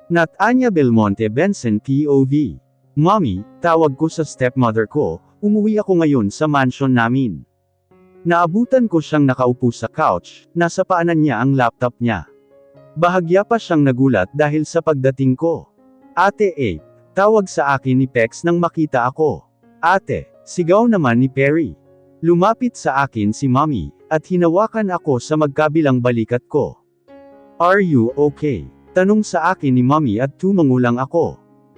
Nat Anya Belmonte Benson POV. Mommy, tawag ko sa stepmother ko, umuwi ako ngayon sa mansion namin. Naabutan ko siyang nakaupo sa couch, nasa paanan niya ang laptop niya. Bahagya pa siyang nagulat dahil sa pagdating ko. Ate Ape, tawag sa akin ni Pex nang makita ako. Ate, sigaw naman ni Perry. Lumapit sa akin si Mommy, at hinawakan ako sa magkabilang balikat ko. Are you okay? Tanong sa akin ni Mommy at tumangulang ako.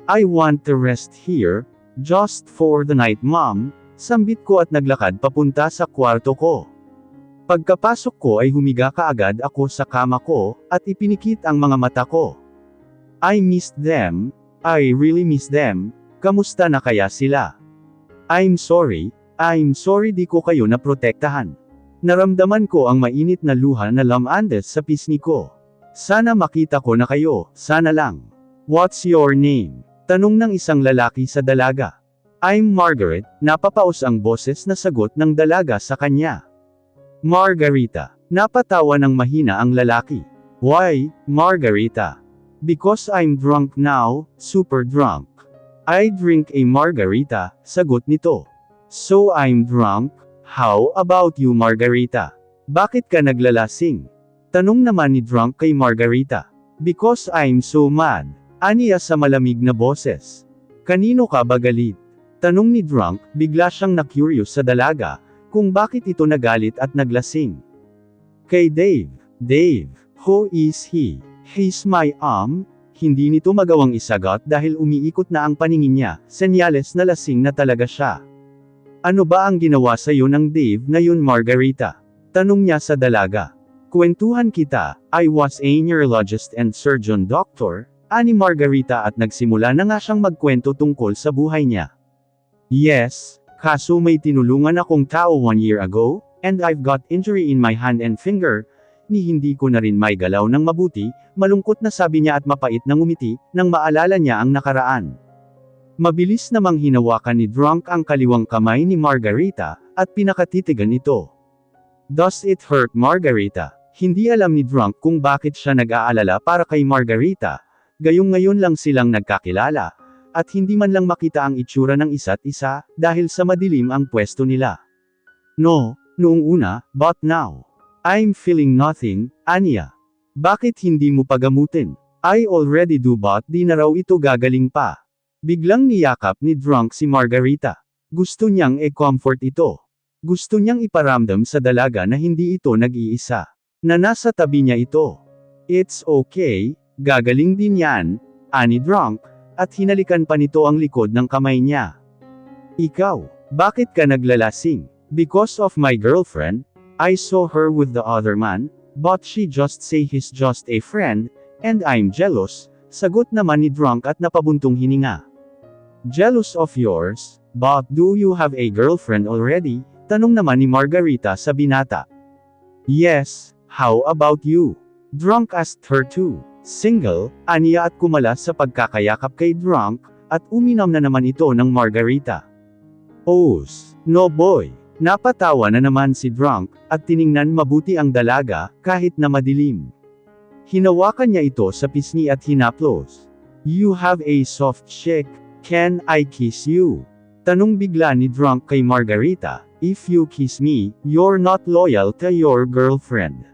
I want to rest here, just for the night Mom, sambit ko at naglakad papunta sa kwarto ko. Pagkapasok ko ay humiga kaagad ako sa kama ko, at ipinikit ang mga mata ko. I missed them, I really miss them, kamusta na kaya sila? I'm sorry di ko kayo naprotektahan. Naramdaman ko ang mainit na luha na lamandes sa pisngi ko. Sana makita ko na kayo, sana lang. What's your name? Tanong ng isang lalaki sa dalaga. I'm Margaret, napapaos ang boses na sagot ng dalaga sa kanya. Margarita. Napatawa ng mahina ang lalaki. Why, Margarita? Because I'm drunk now, super drunk. I drink a margarita, sagot nito. So I'm drunk? How about you Margarita? Bakit ka naglalasing? Tanong naman ni drunk kay Margarita. Because I'm so mad. Aniya sa malamig na boses. Kanino ka ba galit? Tanong ni drunk, bigla siyang na-curious sa dalaga, kung bakit ito nagalit at naglasing. Kay Dave. Dave, who is he? He's my Hindi nito magawang isagot dahil umiikot na ang paningin niya, senyales na lasing na talaga siya. Ano ba ang ginawa sa iyo ng Dave na yun Margarita? Tanong niya sa dalaga. Kwentuhan kita, I was a neurologist and surgeon doctor, ani Margarita at nagsimula na nga siyang magkwento tungkol sa buhay niya. Yes, kaso may tinulungan akong tao 1 year ago, and I've got injury in my hand and finger, ni hindi ko na rin may galaw ng mabuti, malungkot na sabi niya at mapait na ngumiti, nang maalala niya ang nakaraan. Mabilis namang hinawakan ni drunk ang kaliwang kamay ni Margarita, at pinakatitigan ito. Does it hurt Margarita? Hindi alam ni drunk kung bakit siya nag-aalala para kay Margarita, gayong ngayon lang silang nagkakilala, at hindi man lang makita ang itsura ng isa't isa, dahil sa madilim ang pwesto nila. No, noong una, but now. I'm feeling nothing, Anya. Bakit hindi mo pagamutin? I already do but di na raw ito gagaling pa. Biglang niyakap ni drunk si Margarita. Gusto niyang e-comfort ito. Gusto niyang iparamdam sa dalaga na hindi ito nag-iisa. Na nasa tabi niya ito. It's okay, gagaling din yan, ani drunk, at hinalikan pa nito ang likod ng kamay niya. Ikaw, bakit ka naglalasing? Because of my girlfriend, I saw her with the other man, but she just say he's just a friend, and I'm jealous, sagot naman ni drunk at napabuntong hininga. Jealous of yours, but do you have a girlfriend already? Tanong naman ni Margarita sa binata. Yes, how about you? Drunk asked her too. Single, aniya at kumala sa pagkakayakap kay drunk, at uminom na naman ito ng Margarita. Oos, no boy. Napatawa na naman si drunk, at tiningnan mabuti ang dalaga, kahit na madilim. Hinawakan niya ito sa pisngi at hinaplos. You have a soft chick, can I kiss you? Tanong bigla ni drunk kay Margarita, if you kiss me, you're not loyal to your girlfriend.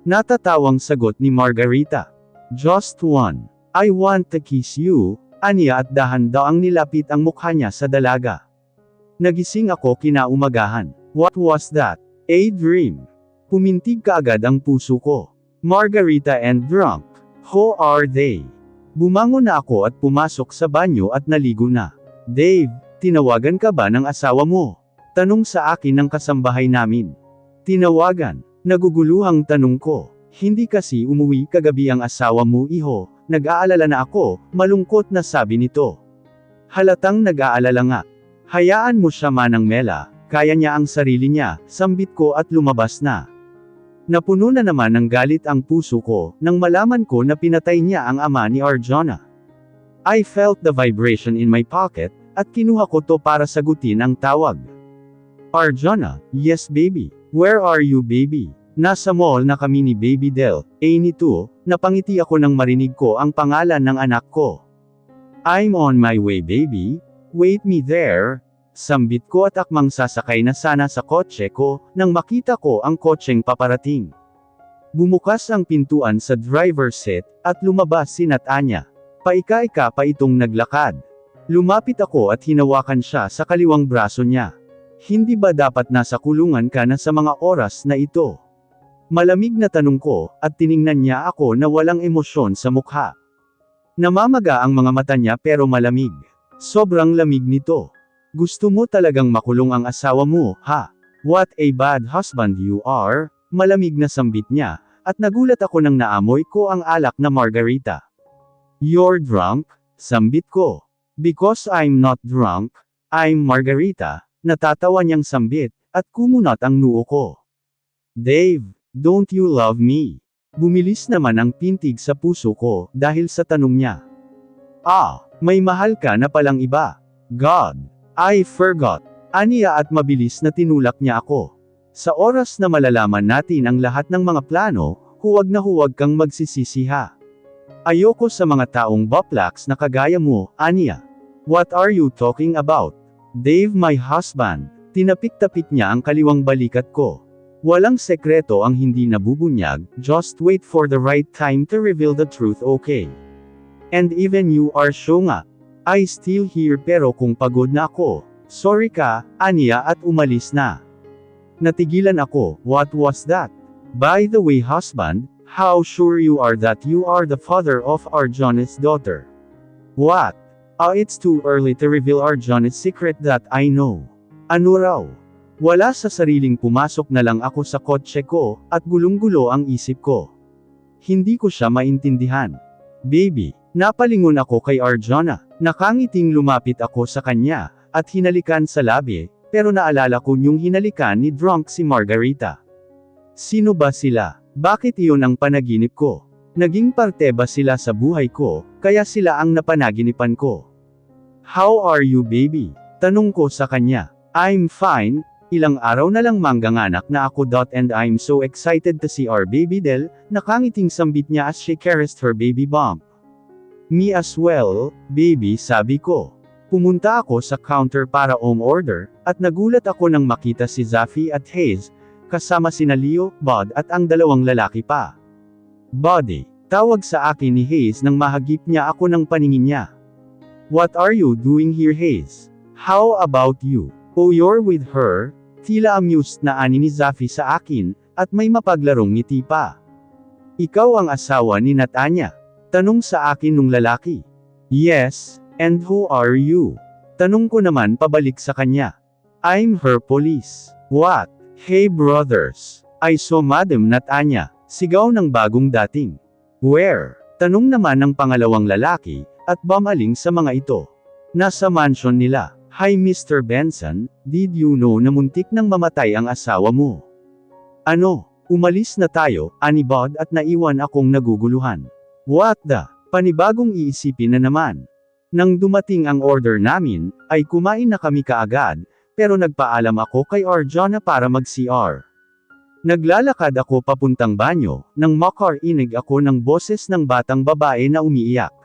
Natatawang sagot ni Margarita. Just one. I want to kiss you, aniya at dahan-daang nilapit ang mukha niya sa dalaga. Nagising ako kinaumagahan. What was that? A dream. Pumintig kaagad ang puso ko. Margarita and drunk. Who are they? Bumangon na ako at pumasok sa banyo at naligo na. Dave, tinawagan ka ba ng asawa mo? Tanong sa akin ng kasambahay namin. Tinawagan. Naguguluhang tanong ko. Hindi kasi umuwi kagabi ang asawa mo iho, nag-aalala na ako, malungkot na sabi nito. Halatang nag-aalala nga. Hayaan mo siya manang Mela, kaya niya ang sarili niya, sambit ko at lumabas na. Napuno na naman ng galit ang puso ko, nang malaman ko na pinatay niya ang ama ni Arjona. I felt the vibration in my pocket, at kinuha ko to para sagutin ang tawag. Arjona, yes baby. Where are you baby? Nasa mall na kami ni Baby Del, nito, napangiti ako nang marinig ko ang pangalan ng anak ko. I'm on my way baby, wait me there. Sambit ko at akmang sasakay na sana sa kotse ko, nang makita ko ang kotseng paparating. Bumukas ang pintuan sa driver's seat, at lumabas si Anya. Paika-ika pa itong naglakad. Lumapit ako at hinawakan siya sa kaliwang braso niya. Hindi ba dapat nasa kulungan ka na sa mga oras na ito? Malamig na tanong ko, at tiningnan niya ako na walang emosyon sa mukha. Namamaga ang mga mata niya pero malamig. Sobrang lamig nito. Gusto mo talagang makulong ang asawa mo, ha? What a bad husband you are, malamig na sambit niya, at nagulat ako nang naamoy ko ang alak na margarita. You're drunk? Sambit ko. Because I'm not drunk, I'm margarita, natatawa niyang sambit, at kumunat ang noo ko. Dave, don't you love me? Bumilis naman ang pintig sa puso ko, dahil sa tanong niya. May mahal ka na palang iba. God, I forgot. Aniya at mabilis na tinulak niya ako. Sa oras na malalaman natin ang lahat ng mga plano, huwag na huwag kang magsisisiha. Ayoko sa mga taong baplaks na kagaya mo, Aniya. What are you talking about? Dave, my husband. Tinapik-tapik niya ang kaliwang balikat ko. Walang sekreto ang hindi nabubunyag, just wait for the right time to reveal the truth, okay? And even you are nga. I still here pero kung pagod na ako. Sorry ka, Aniya at umalis na. Natigilan ako, what was that? By the way husband, how sure you are that you are the father of Arjona's daughter? What? It's too early to reveal Arjona's secret that I know. Ano raw? Wala sa sariling pumasok na lang ako sa kotse ko, at gulong-gulo ang isip ko. Hindi ko siya maintindihan. Baby, napalingon ako kay Arjona. Nakangiting lumapit ako sa kanya, at hinalikan sa labi, pero naalala ko yung hinalikan ni drunk si Margarita. Sino ba sila? Bakit iyon ang panaginip ko? Naging parte ba sila sa buhay ko, kaya sila ang napanaginipan ko? How are you baby? Tanong ko sa kanya. I'm fine, ilang araw na lang mangganganak na ako. And I'm so excited to see our baby Del, nakangiting sambit niya as she caressed her baby bump. Me as well, baby, sabi ko. Pumunta ako sa counter para order, at nagulat ako nang makita si Zaffy at Hayes, kasama sina Leo, Bud at ang dalawang lalaki pa. Buddy, tawag sa akin ni Hayes nang mahagip niya ako ng paningin niya. What are you doing here Hayes? How about you? Oh you're with her? Tila amused na ani ni Zaffy sa akin, at may mapaglarong ngiti pa. Ikaw ang asawa ni Anya? Tanong sa akin nung lalaki. Yes, and who are you? Tanong ko naman pabalik sa kanya. I'm her police. What? Hey brothers, I saw Madam Anya, sigaw ng bagong dating. Where? Tanong naman ng pangalawang lalaki, at bumaling sa mga ito. Nasa mansion nila. Hi Mr. Benson, did you know na muntik nang mamatay ang asawa mo? Ano? Umalis na tayo, ani Bud at naiwan akong naguguluhan. What the? Panibagong iisipin na naman. Nang dumating ang order namin, ay kumain na kami kaagad, pero nagpaalam ako kay Arjona para mag-CR. Naglalakad ako papuntang banyo, nang makarinig ako ng boses ng batang babae na umiiyak.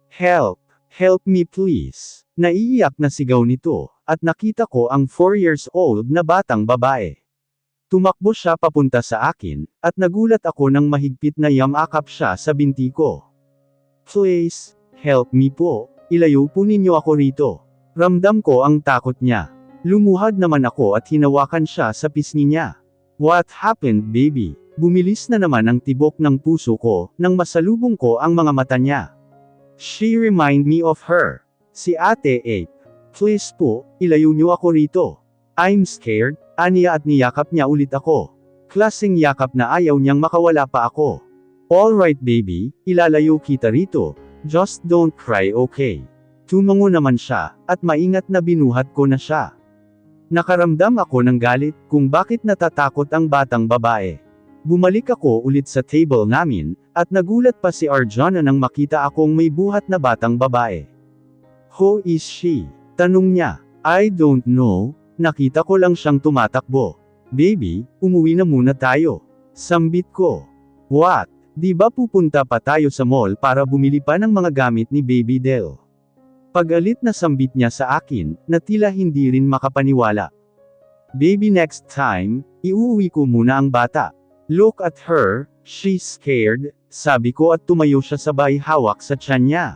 Help! Help me please! Naiiyak na sigaw nito, at nakita ko ang 4 years old na batang babae. Tumakbo siya papunta sa akin, at nagulat ako nang mahigpit na yamakap siya sa binti ko. Please, help me po, ilayo po ninyo ako rito. Ramdam ko ang takot niya. Lumuhad naman ako at hinawakan siya sa pisngi niya. What happened baby? Bumilis na naman ang tibok ng puso ko, nang masalubong ko ang mga mata niya. She remind me of her. Si Ate Ape. Please po, ilayo niyo ako rito. I'm scared, aniya at niyakap niya ulit ako. Klaseng yakap na ayaw niyang makawala pa ako. Alright baby, ilalayo kita rito. Just don't cry okay. Tumango naman siya, at maingat na binuhat ko na siya. Nakaramdam ako ng galit, kung bakit natatakot ang batang babae. Bumalik ako ulit sa table namin, at nagulat pa si Arjona nang makita akong may buhat na batang babae. Who is she? Tanong niya. I don't know, nakita ko lang siyang tumatakbo. Baby, umuwi na muna tayo. Sambit ko. What? Di ba pupunta pa tayo sa mall para bumili pa ng mga gamit ni Baby Del? Pagalit na sambit niya sa akin, na tila hindi rin makapaniwala. Baby, next time, iuwi ko muna ang bata. Look at her, she's scared, sabi ko at tumayo siya sabay hawak sa tiyan niya.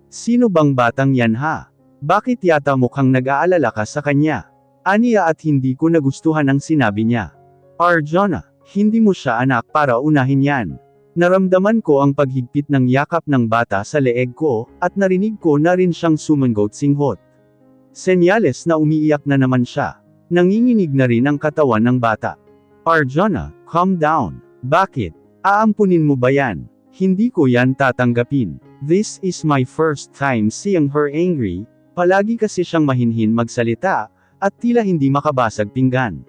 Sino bang batang yan ha? Bakit yata mukhang nag-aalala ka sa kanya? Aniya at hindi ko nagustuhan ang sinabi niya. Arjona, hindi mo siya anak para unahin yan. Naramdaman ko ang paghigpit ng yakap ng bata sa leeg ko, at narinig ko na rin siyang sumangot-singhot. Senyales na umiiyak na naman siya. Nanginginig na rin ang katawan ng bata. Arjona, calm down. Bakit? Aampunin mo ba yan? Hindi ko yan tatanggapin. This is my first time seeing her angry, palagi kasi siyang mahinhin magsalita, at tila hindi makabasag pinggan.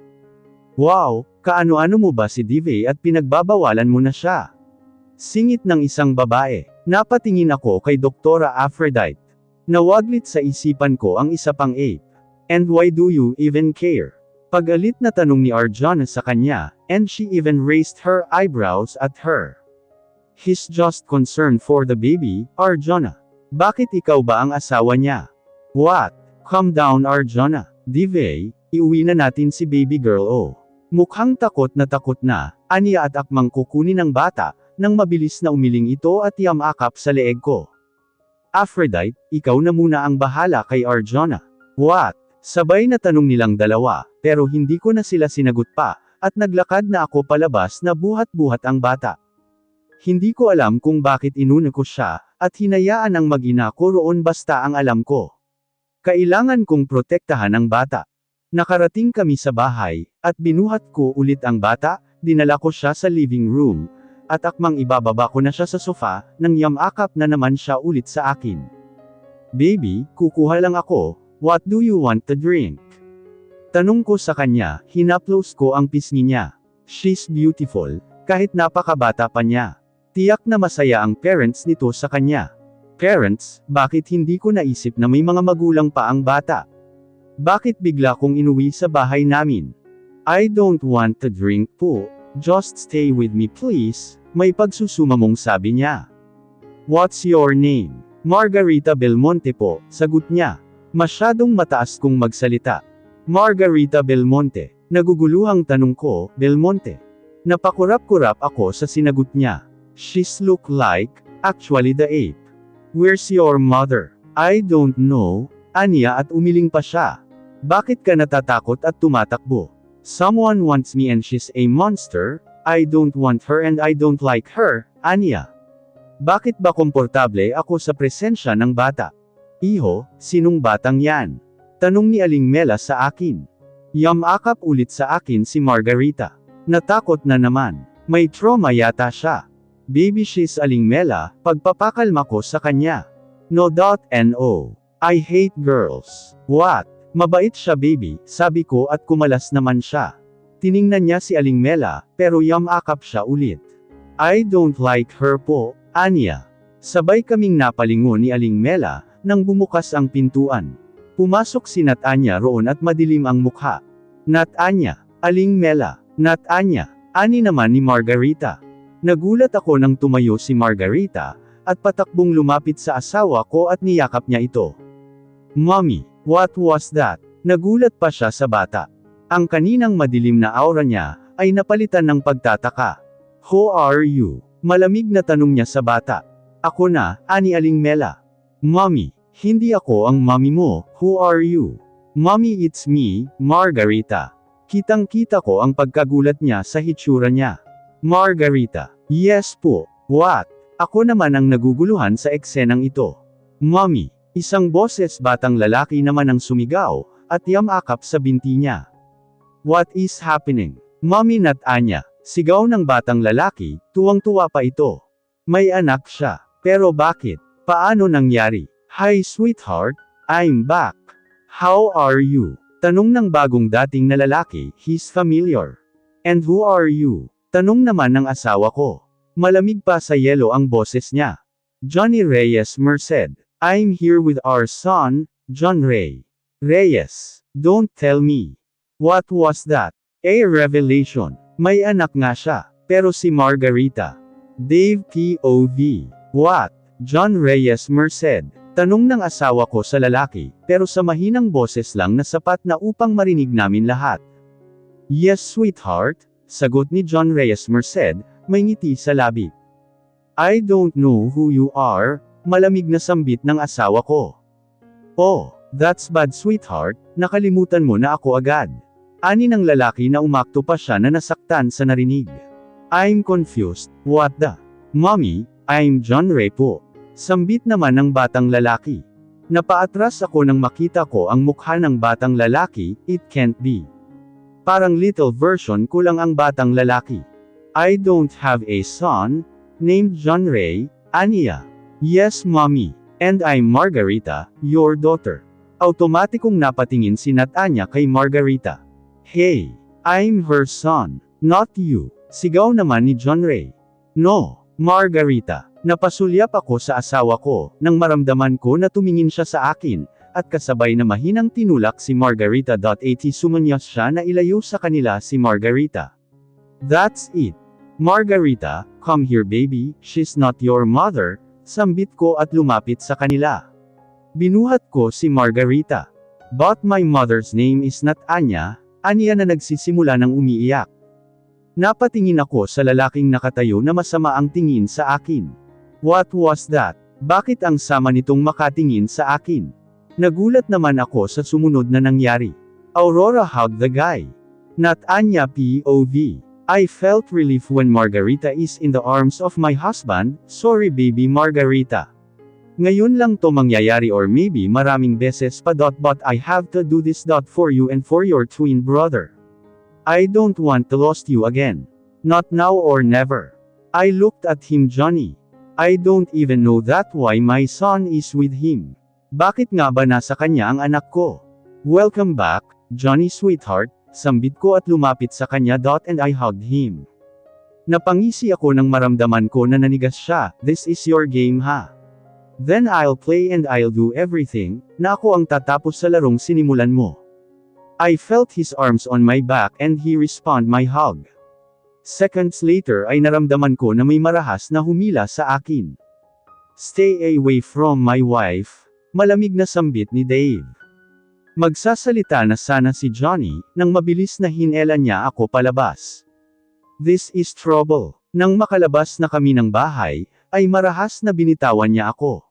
Wow, kaano-ano mo ba si Dive at pinagbabawalan mo na siya? Singit ng isang babae. Napatingin ako kay Doktora Aphrodite. Nawaglit sa isipan ko ang isa pang ape. And why do you even care? Pagalit na tanong ni Arjona sa kanya, and she even raised her eyebrows at her. He's just concerned for the baby, Arjona. Bakit ikaw ba ang asawa niya? What? Calm down Arjona. Dive, iuwi na natin si baby girl oh. Mukhang takot na, aniya at akmang kukunin ng bata, nang mabilis na umiling ito at yamakap sa leeg ko. Aphrodite, ikaw na muna ang bahala kay Arjona. What? Sabay na tanong nilang dalawa, pero hindi ko na sila sinagot pa, at naglakad na ako palabas na buhat-buhat ang bata. Hindi ko alam kung bakit inuna ko siya, at hinayaan ang mag-ina ko roon basta ang alam ko. Kailangan kong protektahan ang bata. Nakarating kami sa bahay, at binuhat ko ulit ang bata, dinala ko siya sa living room, at akmang ibababa ko na siya sa sofa, nang yamakap na naman siya ulit sa akin. Baby, kukuha lang ako, what do you want to drink? Tanong ko sa kanya, hinaplos ko ang pisngi niya. She's beautiful, kahit napakabata pa niya. Tiyak na masaya ang parents nito sa kanya. Parents, bakit hindi ko naisip na may mga magulang pa ang bata? Bakit bigla kong inuwi sa bahay namin? I don't want to drink po, just stay with me please, may pagsusumamong sabi niya. What's your name? Margarita Belmonte po, sagot niya. Masyadong mataas kong magsalita. Margarita Belmonte. Naguguluhang tanong ko, Belmonte. Napakurap-kurap ako sa sinagot niya. She's look like, actually the ape. Where's your mother? I don't know, aniya at umiling pa siya. Bakit ka natatakot at tumatakbo? Someone wants me and she's a monster, I don't want her and I don't like her, aniya. Bakit ba komportable ako sa presensya ng bata? Iho, sinong batang yan? Tanong ni Aling Mela sa akin. Yamakap ulit sa akin si Margarita. Natakot na naman. May trauma yata siya. Baby she's Aling Mela, pagpapakalma ko sa kanya. No. I hate girls. What? Mabait siya baby, sabi ko at kumalas naman siya. Tiningnan niya si Aling Mela, pero yamakap siya ulit. I don't like her po, aniya. Sabay kaming napalingon ni Aling Mela, nang bumukas ang pintuan. Pumasok si Nat Anya roon at madilim ang mukha. Nat Anya, Aling Mela, Nat Anya, ani naman ni Margarita. Nagulat ako nang tumayo si Margarita, at patakbong lumapit sa asawa ko at niyakap niya ito. Mommy, what was that? Nagulat pa siya sa bata. Ang kaninang madilim na aura niya, ay napalitan ng pagtataka. Who are you? Malamig na tanong niya sa bata. Ako na, ani Aling Mela. Mommy, hindi ako ang mommy mo, who are you? Mommy it's me, Margarita. Kitang-kita ko ang pagkagulat niya sa hitsura niya. Margarita, yes po, what? Ako naman ang naguguluhan sa eksenang ito. Mommy, isang boses batang lalaki naman ang sumigaw, at yamakap sa binti niya. What is happening? Mommy Nat Anya, sigaw ng batang lalaki, tuwang-tuwa pa ito. May anak siya, pero bakit? Paano nangyari? Hi sweetheart, I'm back. How are you? Tanong ng bagong dating na lalaki, he's familiar. And who are you? Tanong naman ng asawa ko. Malamig pa sa yelo ang boses niya. Johnny Reyes Merced. I'm here with our son, John Ray. Reyes. Don't tell me. What was that? A revelation. May anak nga siya. Pero si Margarita. Dave POV. What? John Reyes Merced. Tanong ng asawa ko sa lalaki, pero sa mahinang boses lang na sapat na upang marinig namin lahat. Yes sweetheart, sagot ni John Reyes Merced, may ngiti sa labi. I don't know who you are, malamig na sambit ng asawa ko. Oh, that's bad sweetheart, nakalimutan mo na ako agad. Ani ng lalaki na umakto pa siya na nasaktan sa narinig. I'm confused, what the? Mommy, I'm John Ray po. Sambit naman ng batang lalaki. Napaatras ako nang makita ko ang mukha ng batang lalaki, it can't be. Parang little version ko lang ang batang lalaki. I don't have a son, named John Ray, aniya. Yes mommy, and I'm Margarita, your daughter. Automatikong napatingin si Natanya kay Margarita. Hey, I'm her son, not you. Sigaw naman ni John Ray. No, Margarita. Napasulyap ako sa asawa ko, nang maramdaman ko na tumingin siya sa akin, at kasabay na mahinang tinulak si Margarita. At sumanyas siya na ilayo sa kanila si Margarita. That's it. Margarita, come here baby, she's not your mother, sambit ko at lumapit sa kanila. Binuhat ko si Margarita. But my mother's name is not Anya, aniya na nagsisimula ng umiiyak. Napatingin ako sa lalaking nakatayo na masama ang tingin sa akin. What was that? Bakit ang sama nitong makatingin sa akin? Nagulat naman ako sa sumunod na nangyari. Aurora hugged the guy. Not Anya POV. I felt relief when Margarita is in the arms of my husband, sorry baby Margarita. Ngayon lang to mangyayari or maybe maraming beses pa. But I have to do this. For you and for your twin brother. I don't want to lose you again. Not now or never. I looked at him Johnny. I don't even know that why my son is with him. Bakit nga ba nasa kanya ang anak ko? Welcome back, Johnny sweetheart, sambit ko at lumapit sa kanya. And I hugged him. Napangisi ako nang maramdaman ko na nanigas siya, this is your game ha. Then I'll play and I'll do everything, na ako ang tatapos sa larong sinimulan mo. I felt his arms on my back and he responded my hug. Seconds later ay naramdaman ko na may marahas na humila sa akin. Stay away from my wife, malamig na sambit ni Dave. Magsasalita na sana si Johnny, nang mabilis na hinela niya ako palabas. This is trouble. Nang makalabas na kami ng bahay, ay marahas na binitawan niya ako.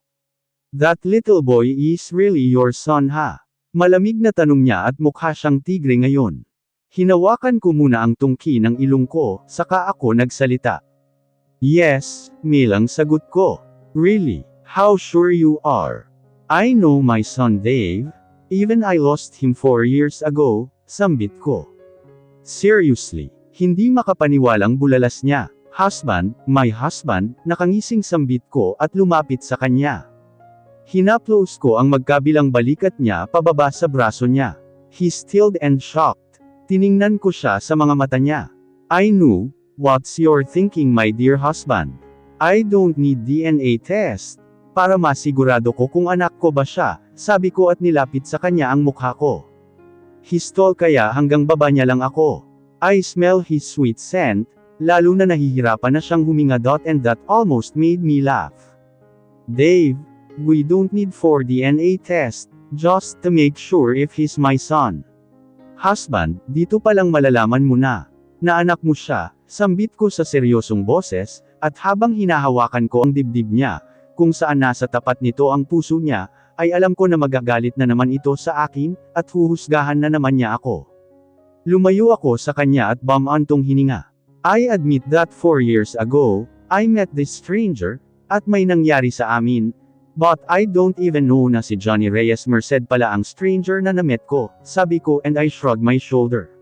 That little boy is really your son ha? Malamig na tanong niya at mukha siyang tigre ngayon. Hinawakan ko muna ang tungki ng ilong ko, saka ako nagsalita. Yes, milang sagot ko. Really? How sure you are? I know my son Dave. Even I lost him 4 years ago, sambit ko. Seriously, hindi makapaniwalang bulalas niya. Husband, my husband, nakangising sambit ko at lumapit sa kanya. Hinaplos ko ang magkabilang balikat niya pababa sa braso niya. He stilled and shocked. Tiningnan ko siya sa mga mata niya. I knew, what's your thinking my dear husband? I don't need DNA test. Para masigurado ko kung anak ko ba siya, sabi ko at nilapit sa kanya ang mukha ko. He stole kaya hanggang baba niya lang ako. I smell his sweet scent, lalo na nahihirapan na siyang huminga. And that almost made me laugh. Dave, we don't need for DNA test, just to make sure if he's my son. Husband, dito palang malalaman mo na anak mo siya, sambit ko sa seryosong boses, at habang hinahawakan ko ang dibdib niya, kung saan nasa tapat nito ang puso niya, ay alam ko na magagalit na naman ito sa akin, at huhusgahan na naman niya ako. Lumayo ako sa kanya at bumantong hininga. I admit that 4 years ago, I met this stranger, at may nangyari sa amin. But I don't even know na si Johnny Reyes Merced pala ang stranger na namet ko, sabi ko and I shrugged my shoulder.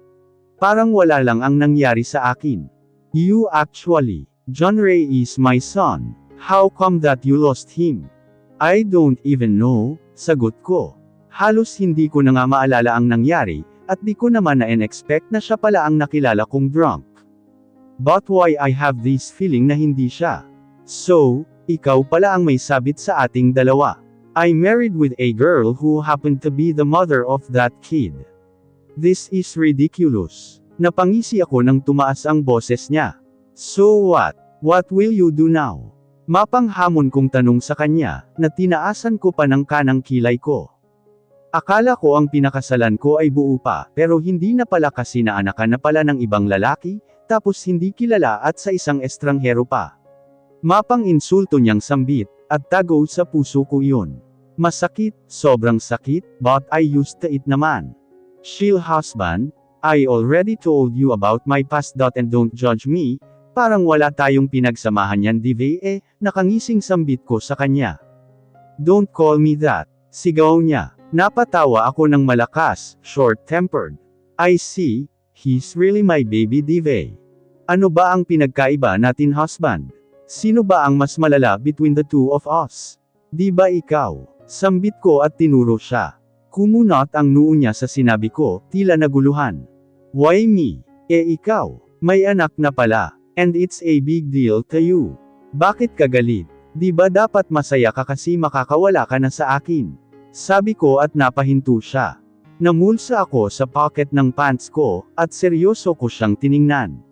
Parang wala lang ang nangyari sa akin. You actually, John Ray is my son. How come that you lost him? I don't even know, sagot ko. Halos hindi ko na nga maalala ang nangyari, at di ko naman na-expect na siya pala ang nakilala kong drunk. But why I have this feeling na hindi siya? So, ikaw pala ang may sabit sa ating dalawa. I married with a girl who happened to be the mother of that kid. This is ridiculous. Napangisi ako nang tumaas ang boses niya. So what? What will you do now? Mapanghamon kong tanong sa kanya, na tinaasan ko pa ng kanang kilay ko. Akala ko ang pinakasalan ko ay buo pa, pero hindi na pala kasi naanakan na pala ng ibang lalaki, tapos hindi kilala at sa isang estranghero pa. Mapang insulto niyang sambit, at tago sa puso ko yun. Masakit, sobrang sakit, but I used to it naman. Chill husband, I already told you about my past. And don't judge me, parang wala tayong pinagsamahan yan dive nakangising sambit ko sa kanya. Don't call me that, sigaw niya. Napatawa ako ng malakas, short-tempered. I see, he's really my baby dive. Ano ba ang pinagkaiba natin husband? Sino ba ang mas malala between the two of us? Di ba ikaw? Sambit ko at tinuro siya. Kumunot ang noo niya sa sinabi ko, tila naguluhan. Why me? Ikaw, may anak na pala, and it's a big deal to you. Bakit ka galit? Di ba dapat masaya ka kasi makakawala ka na sa akin? Sabi ko at napahinto siya. Namulsa ako sa pocket ng pants ko, at seryoso ko siyang tiningnan.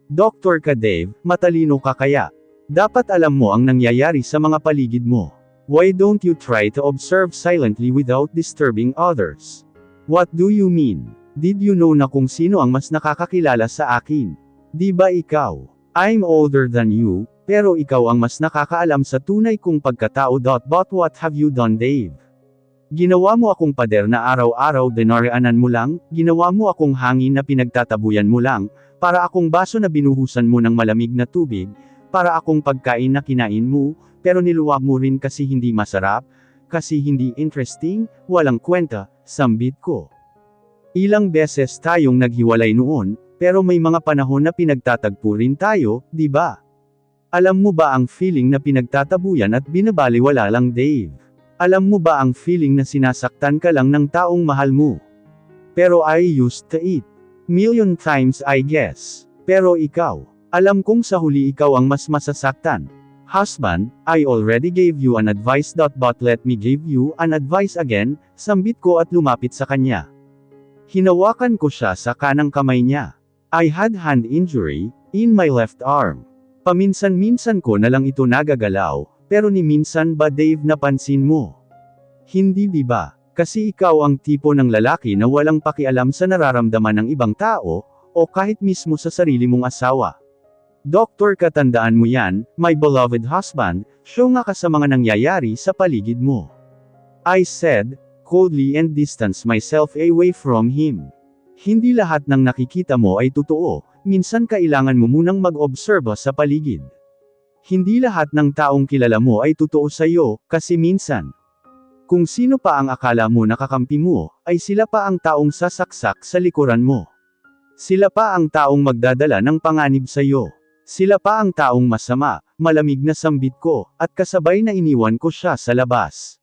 Doktor ka Dave, matalino ka kaya? Dapat alam mo ang nangyayari sa mga paligid mo. Why don't you try to observe silently without disturbing others? What do you mean? Did you know na kung sino ang mas nakakakilala sa akin? Di ba ikaw? I'm older than you, pero ikaw ang mas nakakaalam sa tunay kong pagkatao. But what have you done Dave? Ginawa mo akong pader na araw-araw dinaraanan mo lang, ginawa mo akong hangin na pinagtatabuyan mo lang, para akong baso na binuhusan mo ng malamig na tubig, para akong pagkain na kinain mo, pero niluwa mo rin kasi hindi masarap, kasi hindi interesting, walang kwenta, sambit ko. Ilang beses tayong naghiwalay noon, pero may mga panahon na pinagtatagpo rin tayo, di ba? Alam mo ba ang feeling na pinagtatabuyan at binabaliwala lang Dave? Alam mo ba ang feeling na sinasaktan ka lang ng taong mahal mo? Pero I used to it. Million times I guess. Pero ikaw, alam kong sa huli ikaw ang mas masasaktan. Husband, I already gave you an advice. But let me give you an advice again, sambit ko at lumapit sa kanya. Hinawakan ko siya sa kanang kamay niya. I had hand injury, in my left arm. Paminsan-minsan ko na lang ito nagagalaw, pero ni minsan ba Dave napansin mo? Hindi di ba? Kasi ikaw ang tipo ng lalaki na walang pakialam sa nararamdaman ng ibang tao, o kahit mismo sa sarili mong asawa. Doktor katandaan mo yan, my beloved husband, show nga ka sa mga nangyayari sa paligid mo. I said, coldly and distance myself away from him. Hindi lahat ng nakikita mo ay totoo, minsan kailangan mo munang mag-obserba sa paligid. Hindi lahat ng taong kilala mo ay totoo sa iyo, kasi minsan, kung sino pa ang akala mo nakakampi mo, ay sila pa ang taong sasaksak sa likuran mo. Sila pa ang taong magdadala ng panganib sa iyo. Sila pa ang taong masama, malamig na sambit ko, at kasabay na iniwan ko siya sa labas.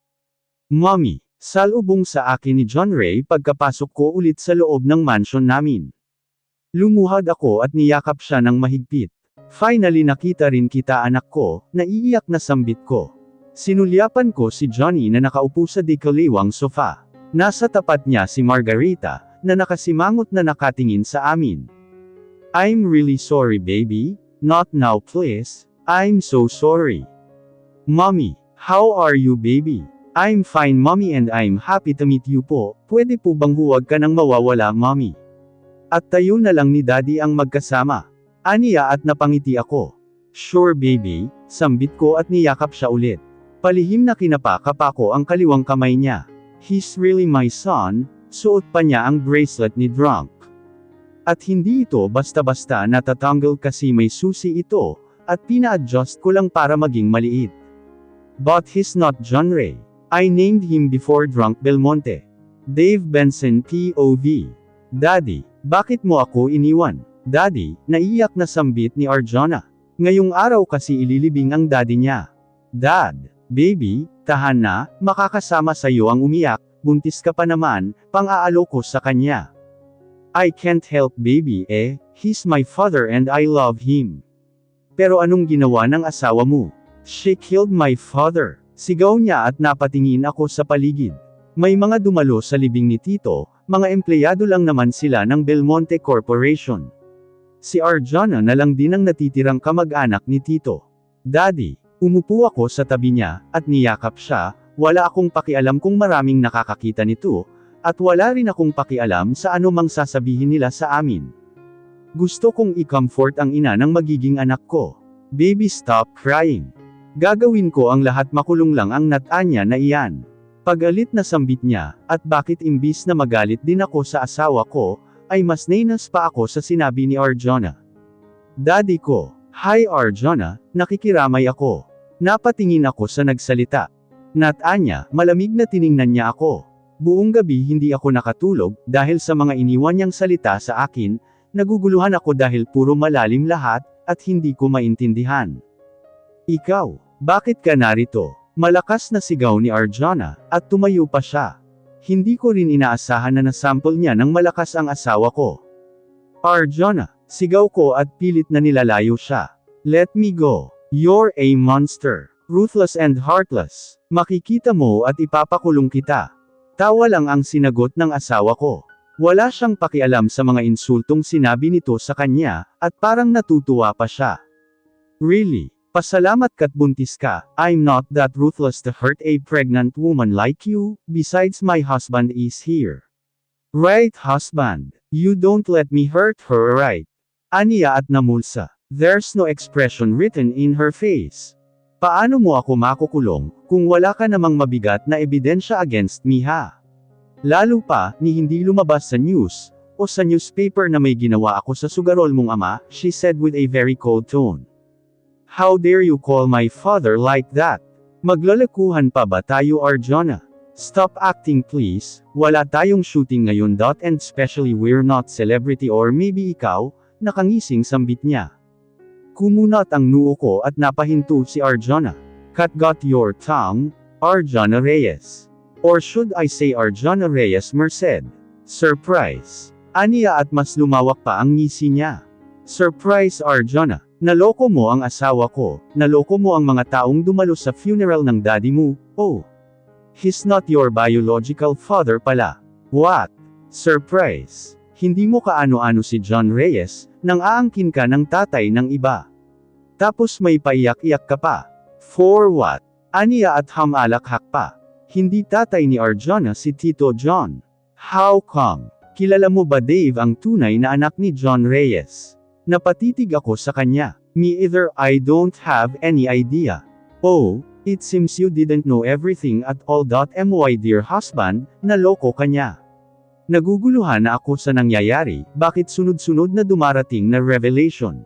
Mommy, salubong sa akin ni John Ray pagkapasok ko ulit sa loob ng mansion namin. Lumuhad ako at niyakap siya ng mahigpit. Finally nakita rin kita anak ko, naiiyak na sambit ko. Sinulyapan ko si Johnny na nakaupo sa dikaliwang sofa. Nasa tapat niya si Margarita, na nakasimangot na nakatingin sa amin. I'm really sorry baby, not now please, I'm so sorry. Mommy, how are you baby? I'm fine mommy and I'm happy to meet you po, pwede po bang huwag ka nang mawawala mommy? At tayo na lang ni daddy ang magkasama. Aniya at napangiti ako. Sure baby, sambit ko at niyakap siya ulit. Palihim na kinapakapa ko ang kaliwang kamay niya. He's really my son, suot pa niya ang bracelet ni Drunk. At hindi ito basta-basta natatanggal kasi may susi ito, at pina-adjust ko lang para maging maliit. But he's not John Ray. I named him before Drunk Belmonte. Dave Benson POV. Daddy, bakit mo ako iniwan? Daddy, naiyak na sambit ni Arjona. Ngayong araw kasi ililibing ang daddy niya. Dad, baby, tahan na, makakasama sa iyo ang umiyak, buntis ka pa naman, pang-aalo ko sa kanya. I can't help baby he's my father and I love him. Pero anong ginawa ng asawa mo? She killed my father. Sigaw niya at napatingin ako sa paligid. May mga dumalo sa libing ni Tito, mga empleyado lang naman sila ng Belmonte Corporation. Si Arjuna na lang din ang natitirang kamag-anak ni Tito. Daddy, umupo ako sa tabi niya, at niyakap siya. Wala akong pakialam kung maraming nakakakita nito, at wala rin akong pakialam sa anumang sasabihin nila sa amin. Gusto kong i-comfort ang ina ng magiging anak ko. Baby, stop crying. Gagawin ko ang lahat, makulong lang ang Natanya na iyan. Pagalit na sambit niya, at bakit imbis na magalit din ako sa asawa ko, ay mas nainas pa ako sa sinabi ni Arjuna. Daddy ko, hi Arjuna, nakikiramay ako. Napatingin ako sa nagsalita. Natanya, malamig na tiningnan niya ako. Buong gabi hindi ako nakatulog, dahil sa mga iniwan niyang salita sa akin, naguguluhan ako dahil puro malalim lahat, at hindi ko maintindihan. Ikaw, bakit ka narito? Malakas na sigaw ni Arjuna, at tumayo pa siya. Hindi ko rin inaasahan na nasample niya ng malakas ang asawa ko. Arjuna, sigaw ko at pilit na nilalayo siya. Let me go. You're a monster. Ruthless and heartless. Makikita mo at ipapakulong kita. Tawa lang ang sinagot ng asawa ko. Wala siyang pakialam sa mga insultong sinabi nito sa kanya, at parang natutuwa pa siya. Really? Pasalamat ka't buntis ka. I'm not that ruthless to hurt a pregnant woman like you, besides my husband is here. Right, husband? You don't let me hurt her, right? Aniya at namulsa. There's no expression written in her face. Paano mo ako makukulong, kung wala ka namang mabigat na ebidensya against me, ha? Lalo pa, ni hindi lumabas sa news, o sa newspaper na may ginawa ako sa sugarol mong ama, she said with a very cold tone. How dare you call my father like that? Maglalakuhan pa ba tayo, Arjuna? Stop acting please, wala tayong shooting ngayon. And especially we're not celebrity, or maybe ikaw, nakangising sambit niya. Kumunat ang noo ko at napahinto si Arjuna. Cut got your tongue, Arjuna Reyes. Or should I say Arjuna Reyes Merced? Surprise. Aniya at mas lumawak pa ang ngisi niya. Surprise Arjuna. Naloko mo ang asawa ko, naloko mo ang mga taong dumalo sa funeral ng daddy mo, oh. He's not your biological father pala. What? Surprise. Hindi mo kaano-ano si John Reyes, nang aangkin ka ng tatay ng iba. Tapos may paiyak-iyak ka pa. For what? Aniya at hamalakhak pa. Hindi tatay ni Arjuna si Tito John. How come? Kilala mo ba Dave ang tunay na anak ni John Reyes? Napatitig ako sa kanya. Me either, I don't have any idea. Oh, it seems you didn't know everything at all. My dear husband, naloko ka niya. Naguguluhan na ako sa nangyayari, bakit sunod-sunod na dumarating na revelation.